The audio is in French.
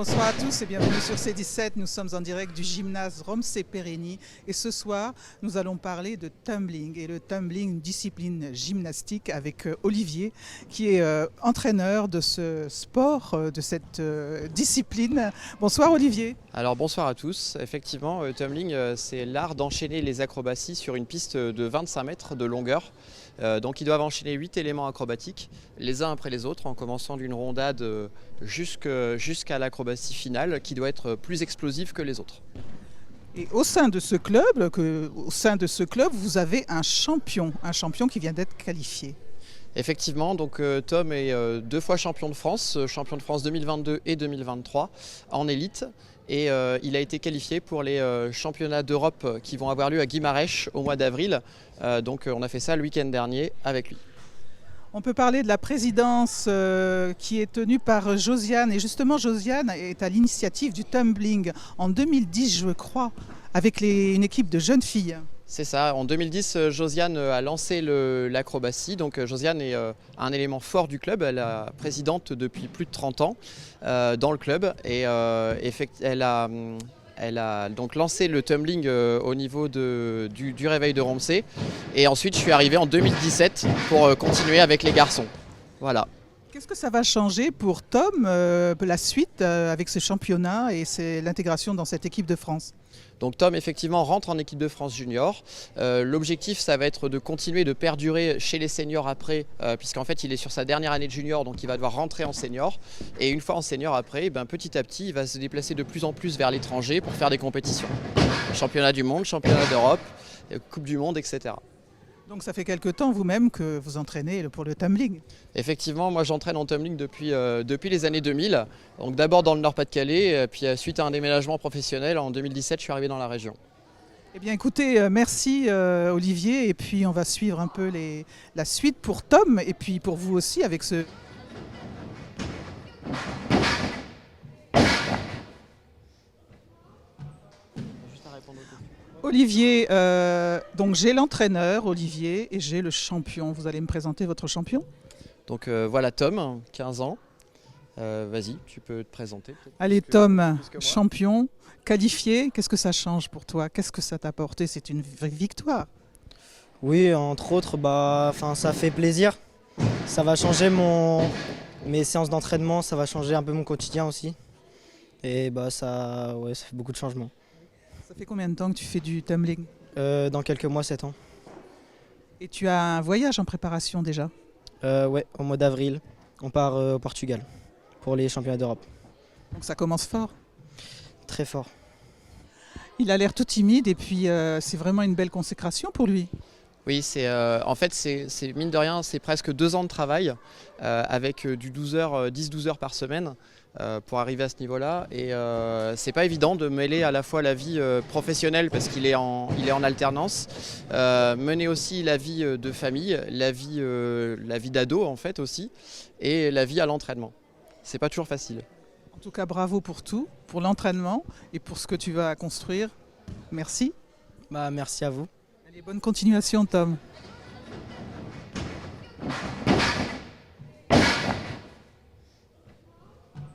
Bonsoir à tous et bienvenue sur C17. Nous sommes en direct du gymnase Romsey-Pérény et ce soir, nous allons parler de tumbling. Et le tumbling, une discipline gymnastique avec Olivier qui est entraîneur de ce sport, de cette discipline. Bonsoir Olivier. Alors bonsoir à tous. Effectivement, tumbling, c'est l'art d'enchaîner les acrobaties sur une piste de 25 mètres de longueur. Donc ils doivent enchaîner 8 éléments acrobatiques, les uns après les autres, en commençant d'une rondade jusqu'à l'acrobatie finale qui doit être plus explosive que les autres. Et au sein de ce club, vous avez un champion qui vient d'être qualifié. Effectivement, donc Tom est 2 fois champion de France 2022 et 2023 en élite. Et il a été qualifié pour les championnats d'Europe qui vont avoir lieu à Guimarães au mois d'avril. Donc on a fait ça le week-end dernier avec lui. On peut parler de la présidence qui est tenue par Josiane. Et justement, Josiane est à l'initiative du tumbling en 2010, je crois, avec une équipe de jeunes filles. C'est ça, en 2010, Josiane a lancé l'acrobatie. Donc Josiane est un élément fort du club, elle est présidente depuis plus de 30 ans dans le club. Et elle a donc lancé le tumbling au niveau du réveil de Romsey. Et ensuite, je suis arrivé en 2017 pour continuer avec les garçons. Voilà. Qu'est-ce que ça va changer pour Tom, la suite avec ce championnat et l'intégration dans cette équipe de France ? Donc Tom effectivement rentre en équipe de France junior. L'objectif ça va être de continuer de perdurer chez les seniors après, puisqu'en fait il est sur sa dernière année de junior, donc il va devoir rentrer en senior. Et une fois en senior après, petit à petit il va se déplacer de plus en plus vers l'étranger pour faire des compétitions. Championnat du monde, championnat d'Europe, Coupe du monde, etc. Donc ça fait quelque temps vous-même que vous entraînez pour le tumbling. Effectivement, moi j'entraîne en tumbling depuis les années 2000. Donc d'abord dans le Nord-Pas-de-Calais, puis suite à un déménagement professionnel, en 2017 je suis arrivé dans la région. Eh bien écoutez, merci Olivier, et puis on va suivre un peu la suite pour Tom, et puis pour vous aussi avec ce... Olivier, donc j'ai l'entraîneur Olivier et j'ai le champion. Vous allez me présenter votre champion ? Donc voilà Tom, 15 ans. Vas-y, tu peux te présenter. Allez Tom, champion, qualifié, qu'est-ce que ça change pour toi ? Qu'est-ce que ça t'a apporté ? C'est une vraie victoire. Oui, entre autres, ça fait plaisir. Ça va changer mes séances d'entraînement, ça va changer un peu mon quotidien aussi. Et ça fait beaucoup de changements. Ça fait combien de temps que tu fais du tumbling ? Dans quelques mois, 7 ans. Et tu as un voyage en préparation déjà ? Ouais, au mois d'avril, on part au Portugal pour les championnats d'Europe. Donc ça commence fort ? Très fort. Il a l'air tout timide et puis c'est vraiment une belle consécration pour lui. Oui, en fait, c'est mine de rien, c'est presque 2 ans de travail avec du 10-12 heures par semaine pour arriver à ce niveau-là. Et c'est pas évident de mêler à la fois la vie professionnelle parce qu'il est en alternance, mener aussi la vie de famille, la vie d'ado en fait aussi, et la vie à l'entraînement. C'est pas toujours facile. En tout cas, bravo pour tout, pour l'entraînement et pour ce que tu vas construire. Merci. Merci à vous. Allez, bonne continuation Tom.